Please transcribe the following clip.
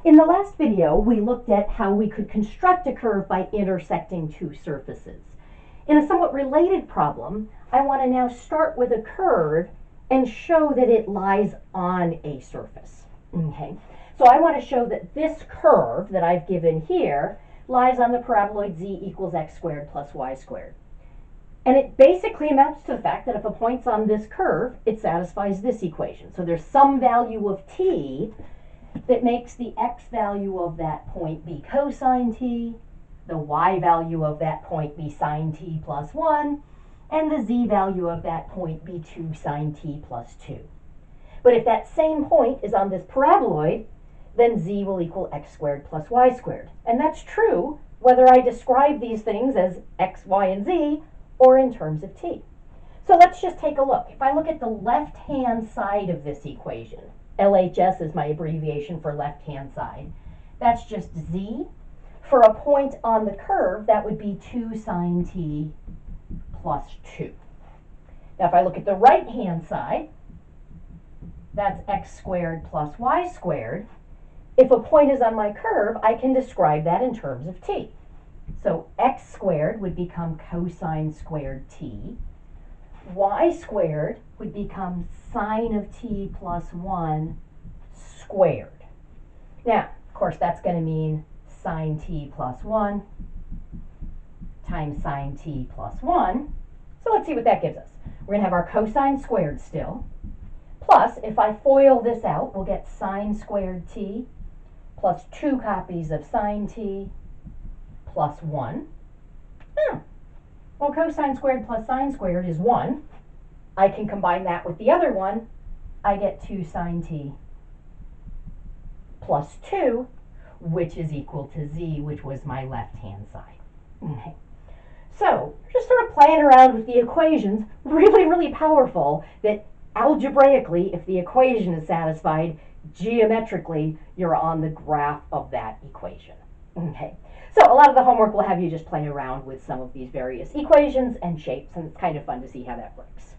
In the last video, we looked at how we could construct a curve by intersecting two surfaces. In a somewhat related problem, I want to now start with a curve and show that it lies on a surface. Okay, so I want to show that this curve that I've given here lies on the paraboloid z equals x squared plus y squared. And it basically amounts to the fact that if a point's on this curve, it satisfies this equation. So there's some value of t that makes the x value of that point be cosine t, the y value of that point be sine t plus 1, and the z value of that point be 2 sine t plus 2. But if that same point is on this paraboloid, then z will equal x squared plus y squared. And that's true whether I describe these things as x, y, and z, or in terms of t. So let's just take a look. If I look at the left-hand side of this equation, LHS is my abbreviation for left-hand side, that's just z. For a point on the curve, that would be 2 sine t plus 2. Now if I look at the right-hand side, that's x squared plus y squared. If a point is on my curve, I can describe that in terms of t. So x squared would become cosine squared t. Y squared would become sine of t plus 1 squared. Now, of course, that's going to mean sine t plus 1 times sine t plus 1. So let's see what that gives us. We're going to have our cosine squared still. Plus, if I FOIL this out, we'll get sine squared t plus 2 copies of sine t plus 1. Well, cosine squared plus sine squared is 1. I can combine that with the other one. I get 2 sine t plus 2, which is equal to z, which was my left-hand side. Okay. So, just sort of playing around with the equations, really powerful that algebraically, if the equation is satisfied, geometrically, you're on the graph of that equation. Okay. So a lot of the homework will have you just play around with some of these various equations and shapes, and it's kind of fun to see how that works.